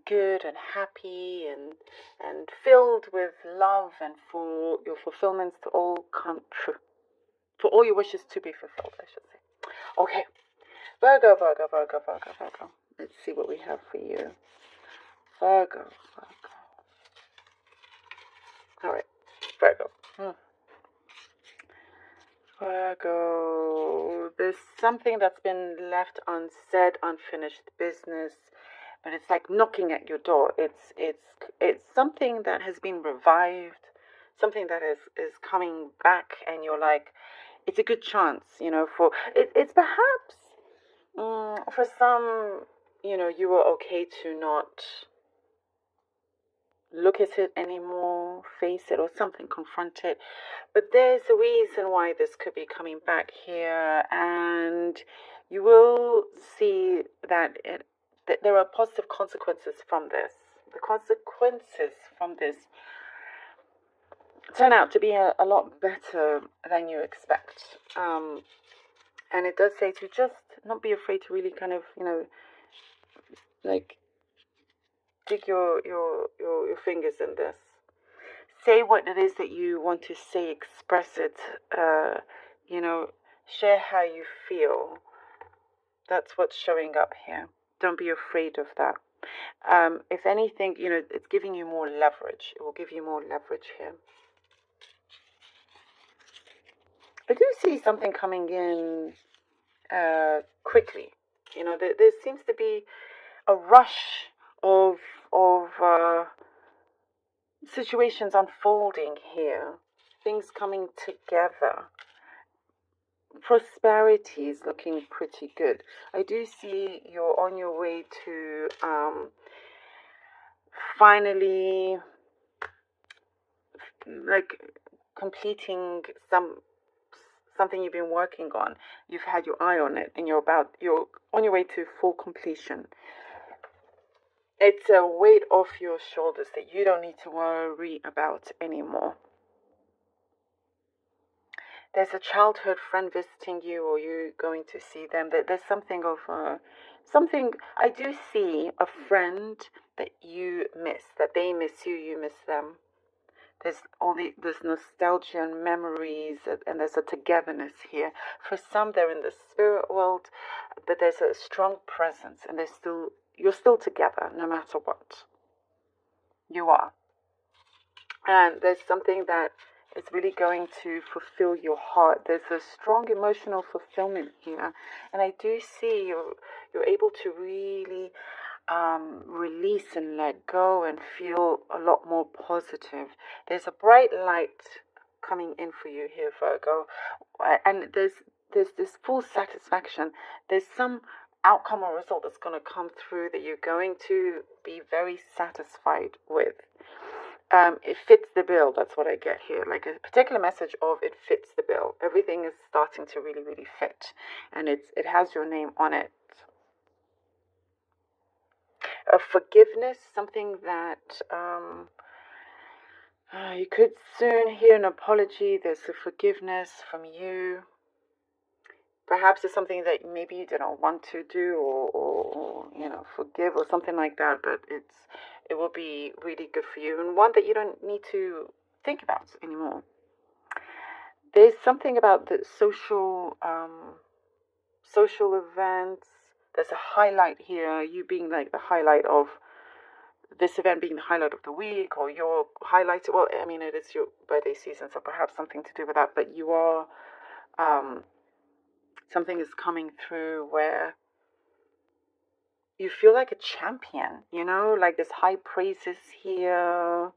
good and happy and filled with love, and for your fulfillments to all come true. For all your wishes to be fulfilled, I should say. Okay. Virgo, Virgo, Virgo, Virgo, Virgo. Let's see what we have for you. Virgo, Virgo. All right, Virgo. Virgo. There's something that's been left unsaid, unfinished business, but it's like knocking at your door. It's something that has been revived, something that is coming back, and you're like, it's a good chance, for it's perhaps for some, you were okay to not look at it anymore, face it, or something, confront it. But there's a reason why this could be coming back here, and you will see that there are positive consequences from this. The consequences from this turn out to be a lot better than you expect. And it does say to just not be afraid to really kind of, like dig your fingers in this. Say what it is that you want to say, express it, share how you feel. That's what's showing up here. Don't be afraid of that. If anything, it's giving you more leverage. It will give you more leverage here. I do see something coming in quickly. There seems to be a rush of situations unfolding here, things coming together. Prosperity is looking pretty good. I do see you're on your way to finally like completing something you've been working on. You've had your eye on it, and you're on your way to full completion. It's a weight off your shoulders that you don't need to worry about anymore. There's a childhood friend visiting you, or you going to see them. There's something of something. I do see a friend that you miss, that they miss you, you miss them. There's nostalgia and memories, and there's a togetherness here. For some, they're in the spirit world, but there's a strong presence, and you're still together no matter what. You are. And there's something that is really going to fulfill your heart. There's a strong emotional fulfillment here. And I do see you're able to really release and let go and feel a lot more positive. There's a bright light coming in for you here, Virgo. And there's this full satisfaction. There's some outcome or result that's going to come through that you're going to be very satisfied with. It fits the bill. That's what I get here. Like a particular message of it fits the bill. Everything is starting to really, really fit, and it has your name on it. A forgiveness, something that you could soon hear an apology. There's a forgiveness from you. Perhaps it's something that maybe you didn't want to do, or forgive, or something like that. But it will be really good for you, and one that you don't need to think about anymore. There's something about the social events. There's a highlight here, you being like the highlight of this event, being the highlight of the week, or your highlight. Well, I mean, it is your birthday season, so perhaps something to do with that. But you are something is coming through where you feel like a champion, like there's high praises here.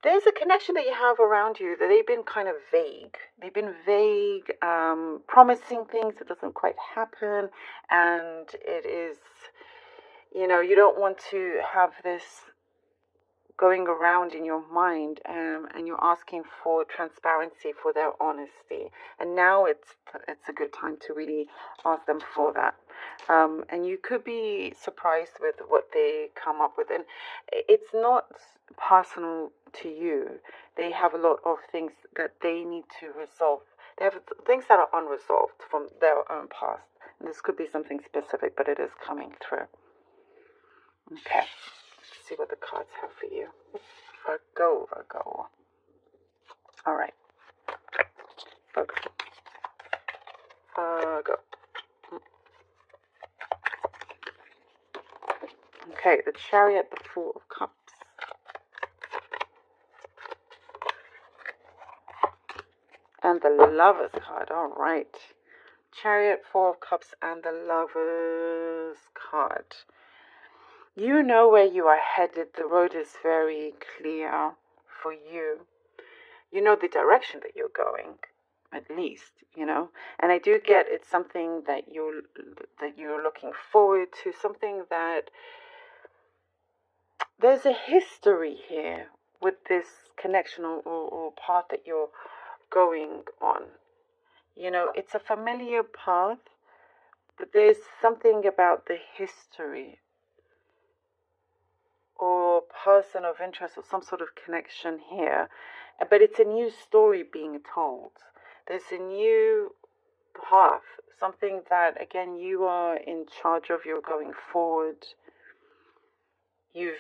There's a connection that you have around you that they've been kind of vague. They've been vague, promising things that doesn't quite happen. And it is, you don't want to have this going around in your mind, and you're asking for transparency, for their honesty. And now it's a good time to really ask them for that. And you could be surprised with what they come up with. And it's not personal to you. They have a lot of things that they need to resolve. They have things that are unresolved from their own past. And this could be something specific, but it is coming through. Okay, let's see what the cards have for you. Virgo, Virgo. All right. Virgo. Virgo. Okay, the Chariot, the Four of Cups. And the Lover's card. All right. Chariot, Four of Cups, and the Lover's card. You know where you are headed. The road is very clear for you. You know the direction that you're going, at least, you know. And I do get it's something that you're looking forward to, something that there's a history here with this connection or path that you're going on. You know, it's a familiar path, but there's something about the history or person of interest or some sort of connection here. But it's a new story being told. There's a new path, something that, again, you are in charge of. You're going forward. You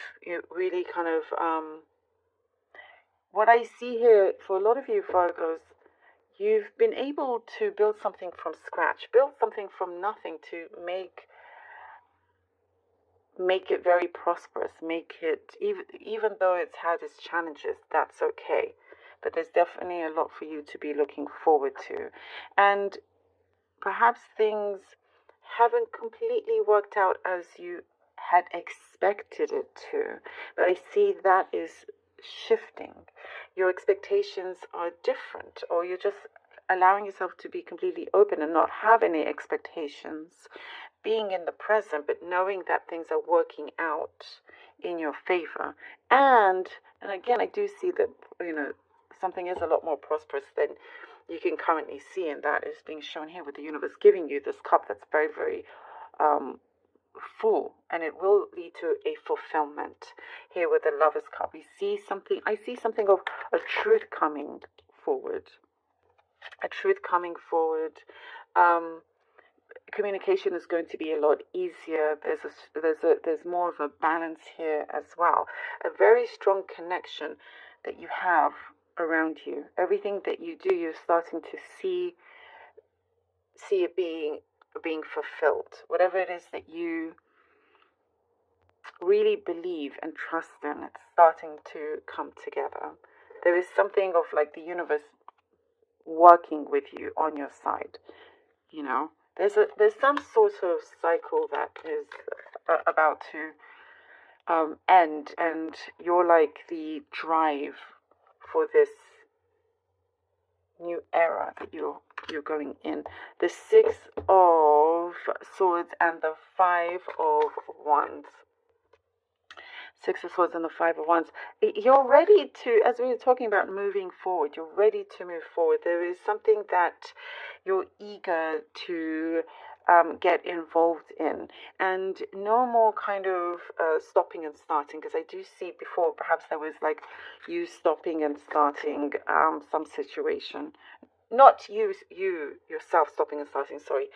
really kind of, what I see here for a lot of you Virgos, you've been able to build something from scratch, build something from nothing to make it very prosperous, make it, even though it's had its challenges, that's okay. But there's definitely a lot for you to be looking forward to. And perhaps things haven't completely worked out as you had expected it to. But I see that is shifting. Your expectations are different, or you're just allowing yourself to be completely open and not have any expectations. Being in the present, but knowing that things are working out in your favor. And again, I do see that, you know, something is a lot more prosperous than you can currently see, and that is being shown here with the universe giving you this cup that's very, very full, and it will lead to a fulfillment. Here with the Lover's cup, I see something of a truth coming forward. A truth coming forward. Communication is going to be a lot easier. There's more of a balance here as well. A very strong connection that you have around you. Everything that you do, you're starting to see it being fulfilled. Whatever it is that you really believe and trust in, it's starting to come together. There is something of like the universe working with you on your side, you know. There's some sort of cycle that is about to end, and you're like the drive for this new era that you're going in. The Six of Swords and the Five of Wands. Six of Swords and the Five of Wands. You're ready to, as we were talking about moving forward, you're ready to move forward. There is something that you're eager to get involved in, and no more kind of stopping and starting, because I do see before perhaps there was like you stopping and starting some situation. Not you yourself stopping and starting, sorry.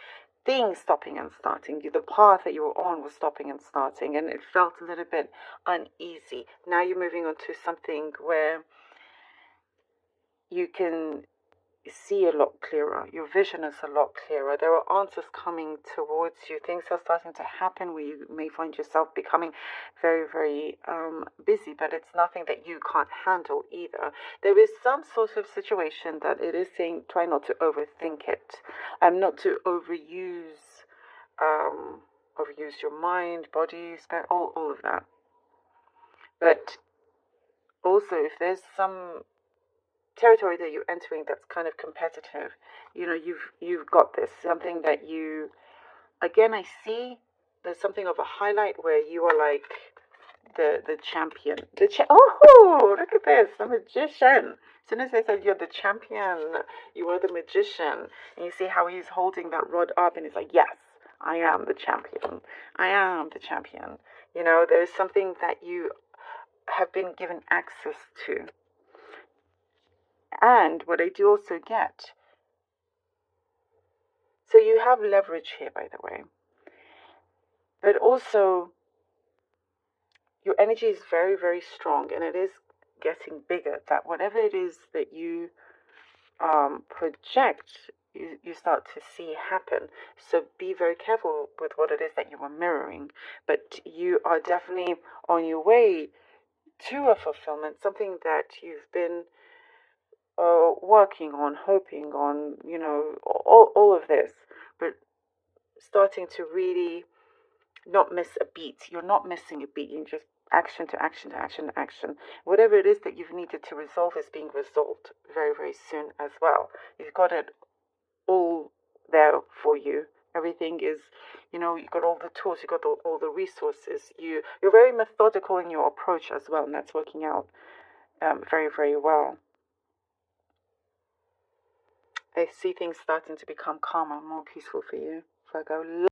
Things stopping and starting. The path that you were on was stopping and starting, and it felt a little bit uneasy. Now you're moving on to something where you can see a lot clearer. Your vision is a lot clearer. There are answers coming towards you. Things are starting to happen where you may find yourself becoming very, very busy, but it's nothing that you can't handle either. There is some sort of situation that it is saying try not to overthink it and not to overuse your mind, body, spirit, all of that. But also, if there's some territory that you're entering that's kind of competitive, you know, you've got this, something that you, again, I see there's something of a highlight where you are like the champion. Oh, look at this, the magician. As soon as I said you're the champion, you are the magician, and you see how he's holding that rod up, and he's like, yes, I am the champion. I am the champion. You know, there's something that you have been given access to. And what I do also get, so you have leverage here, by the way, but also your energy is very, very strong, and it is getting bigger. That whatever it is that you project, you start to see happen. So be very careful with what it is that you are mirroring. But you are definitely on your way to a fulfillment, something that you've been working on, hoping on, all of this, but starting to really not miss a beat. You're not missing a beat. You're just action to action to action to action. Whatever it is that you've needed to resolve is being resolved very, very soon as well. You've got it all there for you. Everything is, you've got all the tools, you've got all the resources. You're very methodical in your approach as well, and that's working out very, very well. I see things starting to become calmer, more peaceful for you, Virgo.